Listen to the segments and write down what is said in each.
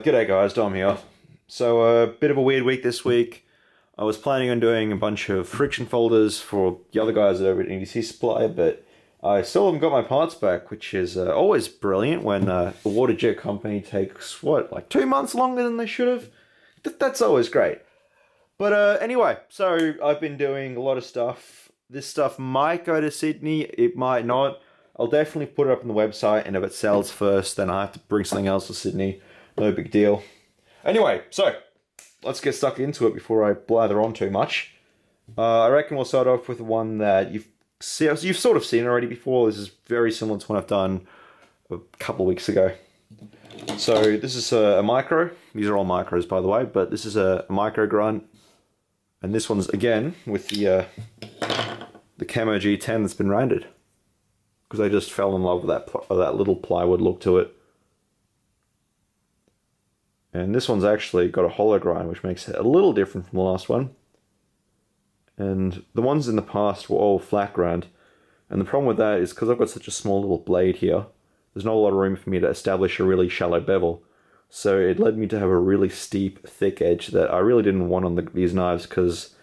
G'day guys, Dom here. So a bit of a weird week this week. I was planning on doing a bunch of friction folders for the other guys over at EDC Supply, but I still haven't got my parts back, which is always brilliant when a water jet company takes, what, like 2 months longer than they should have? That's always great. But anyway, so I've been doing a lot of stuff. This stuff might go to Sydney, it might not. I'll definitely put it up on the website, and if it sells first, then I have to bring something else to Sydney. No big deal. Anyway, so let's get stuck into it before I blather on too much. I reckon we'll start off with one that you've sort of seen already before. This is very similar to one I've done a couple of weeks ago. So this is a micro. These are all micros, by the way, but this is a micro grunt, and this one's again with the Camo G10 that's been rendered, because I just fell in love with that little plywood look to it. And this one's actually got a hollow grind, which makes it a little different from the last one. And the ones in the past were all flat grind. And the problem with that is because I've got such a small little blade here, there's not a lot of room for me to establish a really shallow bevel. So it led me to have a really steep, thick edge that I really didn't want on these knives, because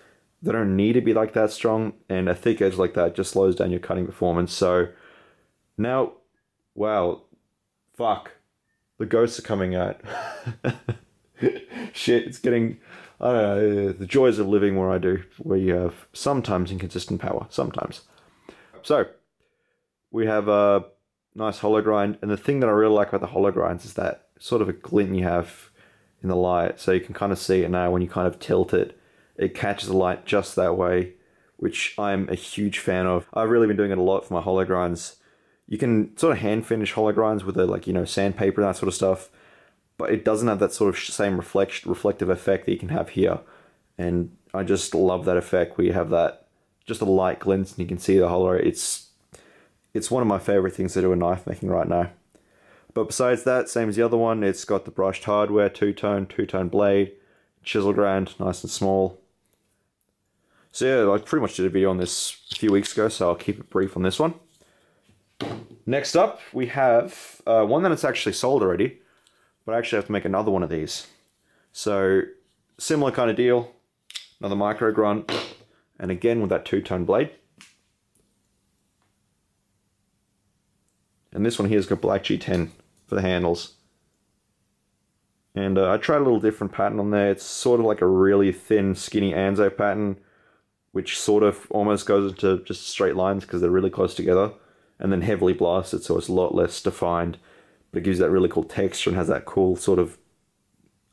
they don't need to be like that strong, and a thick edge like that just slows down your cutting performance. So now, wow, fuck. The ghosts are coming out. Shit, it's getting, I don't know, the joys of living where I do, where you have sometimes inconsistent power, sometimes. So, we have a nice hollow grind, and the thing that I really like about the hollow grinds is that sort of a glint you have in the light, so you can kind of see it now when you kind of tilt it. It catches the light just that way, which I'm a huge fan of. I've really been doing it a lot for my hollow grinds. You can sort of hand finish hollow grinds with sandpaper and that sort of stuff, but it doesn't have that sort of same reflective effect that you can have here. And I just love that effect where you have that, just a light glint and you can see the hollow. It's one of my favorite things to do in knife making right now. But besides that, same as the other one, it's got the brushed hardware, two-tone blade, chisel grind, nice and small. So yeah, I pretty much did a video on this a few weeks ago, so I'll keep it brief on this one. Next up, we have one that it's actually sold already, but I actually have to make another one of these. So, similar kind of deal, another micro grunt, and again with that two-tone blade. And this one here's got black G10 for the handles. And I tried a little different pattern on there. It's sort of like a really thin, skinny Anzo pattern, which sort of almost goes into just straight lines because they're really close together. And then heavily blasted, so it's a lot less defined, but it gives that really cool texture and has that cool sort of,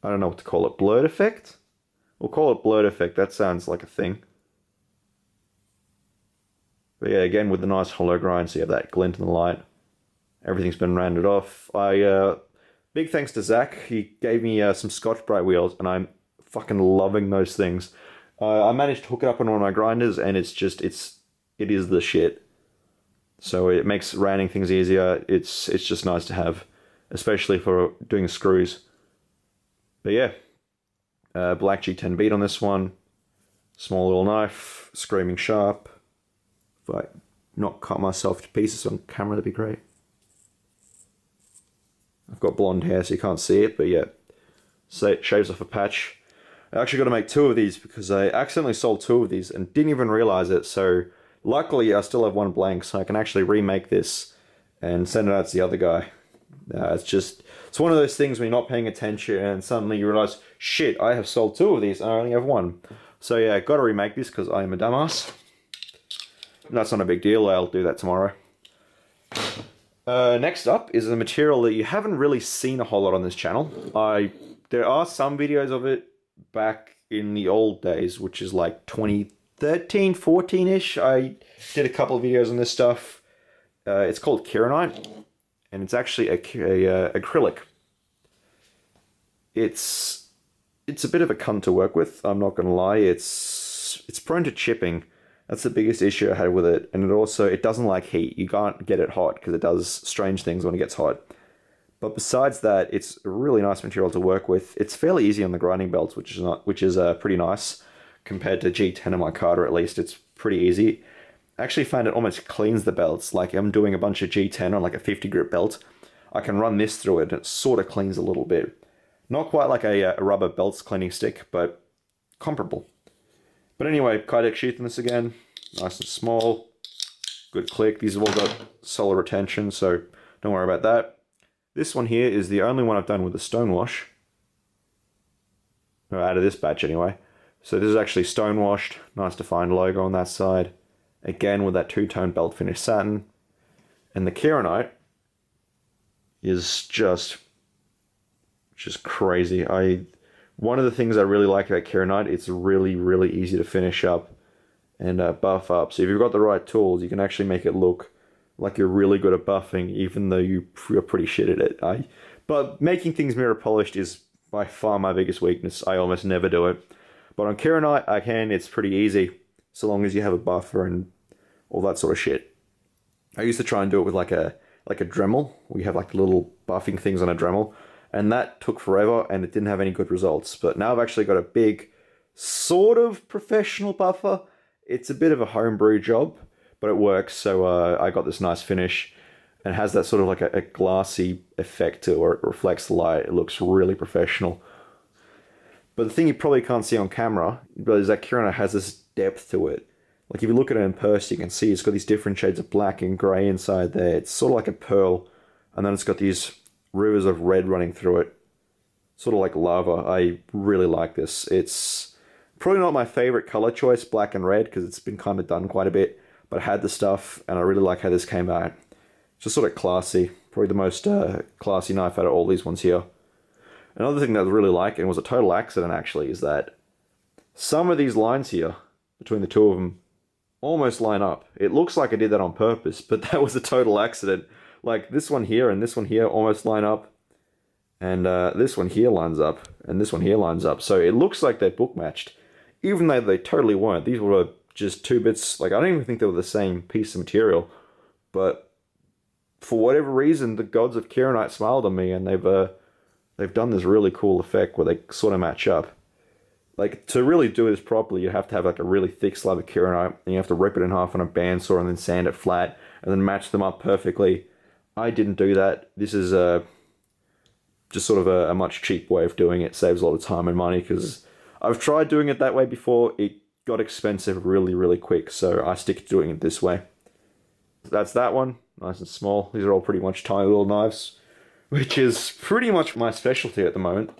I don't know what to call it, blurred effect? We'll call it blurred effect, that sounds like a thing. But yeah, again with the nice hollow grind, so you have that glint in the light. Everything's been rounded off. Big thanks to Zach, he gave me some Scotch-Brite wheels, and I'm fucking loving those things. I managed to hook it up on one of my grinders, and it is the shit. So it makes rounding things easier. It's just nice to have, especially for doing screws. But yeah, black G10 bead on this one. Small little knife, screaming sharp. If I not cut myself to pieces on camera, that'd be great. I've got blonde hair, so you can't see it, but yeah, so it shaves off a patch. I actually got to make 2 of these because I accidentally sold 2 of these and didn't even realize it. So luckily, I still have one blank, so I can actually remake this and send it out to the other guy. It's one of those things when you're not paying attention and suddenly you realize, shit, I have sold 2 of these and I only have 1. So yeah, got to remake this because I am a dumbass. That's not a big deal, I'll do that tomorrow. Next up is a material that you haven't really seen a whole lot on this channel. There are some videos of it back in the old days, which is like 2013, 14-ish. I did a couple of videos on this stuff. It's called Kiranite, and it's actually a acrylic. It's a bit of a cunt to work with, I'm not gonna lie. It's prone to chipping. That's the biggest issue I had with it, and it doesn't like heat. You can't get it hot because it does strange things when it gets hot. But besides that, it's a really nice material to work with. It's fairly easy on the grinding belts, which is pretty nice compared to G10 on my Carter. At least it's pretty easy. I actually find it almost cleans the belts. Like I'm doing a bunch of G10 on like a 50 grip belt. I can run this through it and it sort of cleans a little bit. Not quite like a rubber belts cleaning stick, but comparable. But anyway, Kydex sheath in this again, nice and small, good click. These have all got solid retention, so don't worry about that. This one here is the only one I've done with a stonewash. Or out of this batch anyway. So this is actually stonewashed, nice defined logo on that side. Again with that two-tone belt finish satin. And the Kiranite is just crazy. One of the things I really like about Kiranite, it's really, really easy to finish up and buff up. So if you've got the right tools, you can actually make it look like you're really good at buffing, even though you're pretty shit at it. But making things mirror polished is by far my biggest weakness. I almost never do it. But on Kiranite, I can. It's pretty easy, so long as you have a buffer and all that sort of shit. I used to try and do it with like a Dremel. We have like little buffing things on a Dremel, and that took forever, and it didn't have any good results. But now I've actually got a big, sort of professional buffer. It's a bit of a homebrew job, but it works. So I got this nice finish, and it has that sort of like a glassy effect to it, where it reflects the light. It looks really professional. But the thing you probably can't see on camera is that Kiranite has this depth to it. Like if you look at it in person, you can see it's got these different shades of black and grey inside there. It's sort of like a pearl, and then it's got these rivers of red running through it. Sort of like lava. I really like this. It's probably not my favourite colour choice, black and red, because it's been kind of done quite a bit. But I had the stuff, and I really like how this came out. Just sort of classy. Probably the most classy knife out of all these ones here. Another thing that I really like, and was a total accident actually, is that some of these lines here, between the two of them, almost line up. It looks like I did that on purpose, but that was a total accident. Like this one here and this one here almost line up, and this one here lines up, and this one here lines up. So it looks like they're book matched, even though they totally weren't. These were just two bits, like I don't even think they were the same piece of material, but for whatever reason, the gods of Kiranite smiled on me, and they've done this really cool effect where they sort of match up. Like, to really do this properly, you have to have like a really thick slab of Kiranite, and you have to rip it in half on a bandsaw and then sand it flat, and then match them up perfectly. I didn't do that. This is just sort of a much cheap way of doing it. Saves a lot of time and money, because I've tried doing it that way before. It got expensive really, really quick, so I stick to doing it this way. That's that one, nice and small. These are all pretty much tiny little knives, which is pretty much my specialty at the moment.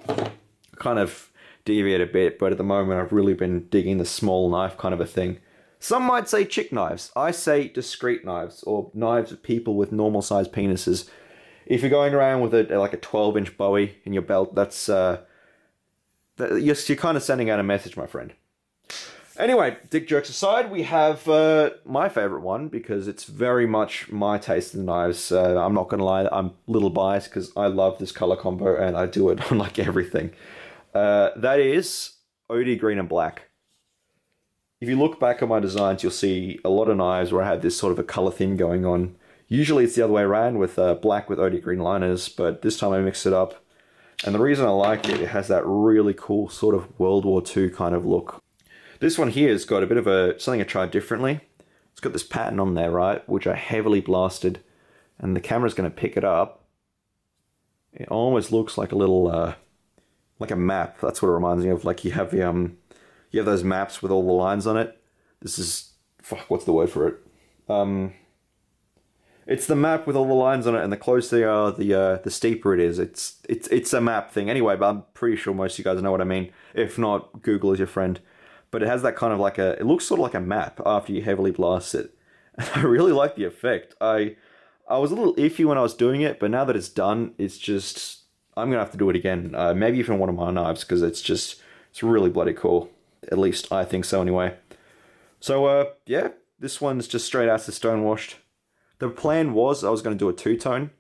Kind of deviate a bit, but at the moment I've really been digging the small knife kind of a thing. Some might say chick knives. I say discreet knives, or knives of people with normal sized penises. If you're going around with like a 12-inch Bowie in your belt, that's you're kind of sending out a message, my friend. Anyway, dick jokes aside, we have my favourite one, because it's very much my taste in knives. I'm not going to lie, I'm a little biased, because I love this colour combo, and I do it on like everything. That is OD green and black. If you look back at my designs, you'll see a lot of knives where I have this sort of a colour theme going on. Usually it's the other way around, with black with OD green liners, but this time I mixed it up. And the reason I like it, it has that really cool sort of World War II kind of look. This one here has got a bit of something I tried differently. It's got this pattern on there, right, which I heavily blasted, and the camera's going to pick it up. It almost looks like a little, like a map. That's what it reminds me of. Like you have those maps with all the lines on it. This is, fuck, what's the word for it? It's the map with all the lines on it, and the closer they are, the steeper it is. It's a map thing anyway, but I'm pretty sure most of you guys know what I mean. If not, Google is your friend. But it has that kind of like it looks sort of like a map after you heavily blast it. And I really like the effect. I was a little iffy when I was doing it, but now that it's done, it's just, I'm going to have to do it again. Maybe even one of my knives, because it's really bloody cool. At least I think so anyway. So, yeah, this one's just straight acid stonewashed. The plan was I was going to do a two-tone,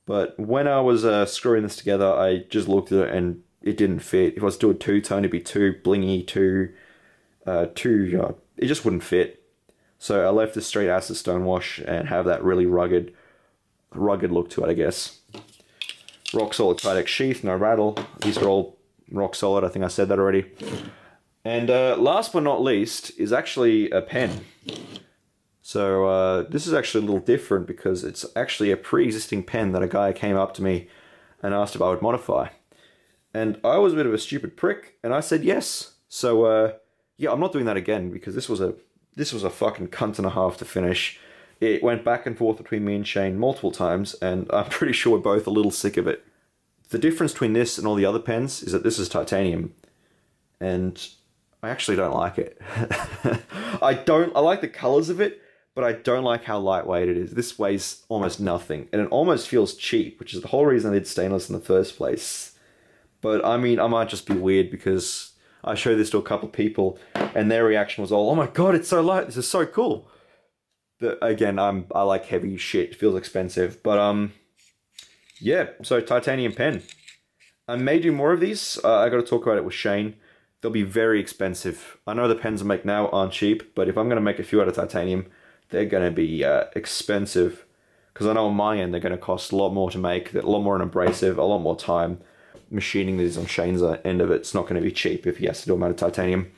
but when I was screwing this together, I just looked at it and it didn't fit. If I was to do a two-tone, it'd be too blingy, it just wouldn't fit. So I left this straight acid stonewash and have that really rugged look to it, I guess. Rock solid Kydex sheath, no rattle. These are all rock solid, I think I said that already. And last but not least is actually a pen. So this is actually a little different, because it's actually a pre-existing pen that a guy came up to me and asked if I would modify. And I was a bit of a stupid prick, and I said yes. So, yeah, I'm not doing that again, because this was a fucking cunt and a half to finish. It went back and forth between me and Shane multiple times, and I'm pretty sure we're both a little sick of it. The difference between this and all the other pens is that this is titanium, and I actually don't like it. I like the colors of it, but I don't like how lightweight it is. This weighs almost nothing, and it almost feels cheap, which is the whole reason I did stainless in the first place. But I mean, I might just be weird because I showed this to a couple of people, and their reaction was all, "Oh my god, it's so light! This is so cool." But again, I like heavy shit. It feels expensive, but yeah. So titanium pen. I may do more of these. I got to talk about it with Shane. They'll be very expensive. I know the pens I make now aren't cheap, but if I'm going to make a few out of titanium, they're going to be expensive. Because I know on my end, they're going to cost a lot more to make, a lot more in abrasive, a lot more time. Machining these on Shane's end of it's not going to be cheap if he has to do them out of titanium.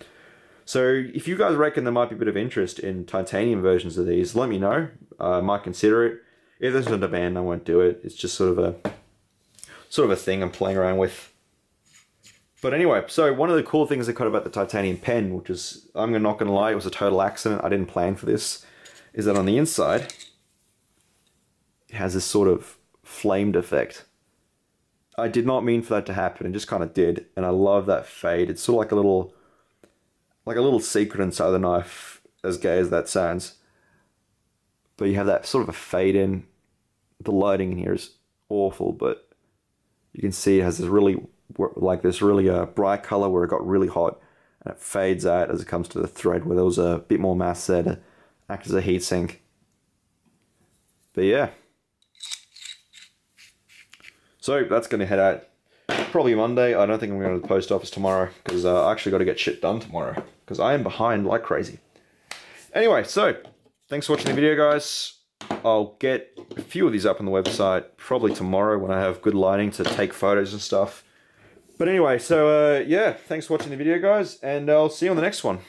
So if you guys reckon there might be a bit of interest in titanium versions of these, let me know. I might consider it. If there's a demand, I won't do it. It's just sort of a thing I'm playing around with. But anyway, so one of the cool things I got about the titanium pen, which is, I'm not going to lie, it was a total accident, I didn't plan for this, is that on the inside, it has this sort of flamed effect. I did not mean for that to happen, it just kind of did, and I love that fade. It's sort of like a little secret inside the knife, as gay as that sounds. But you have that sort of a fade in. The lighting in here is awful, but you can see it has this really bright color where it got really hot, and it fades out as it comes to the thread where there was a bit more mass there to act as a heat sink. But yeah. So that's going to head out probably Monday. I don't think I'm going to the post office tomorrow because I actually got to get shit done tomorrow because I am behind like crazy. Anyway, so thanks for watching the video, guys. I'll get a few of these up on the website probably tomorrow when I have good lighting to take photos and stuff. But anyway, so yeah, thanks for watching the video, guys, and I'll see you on the next one.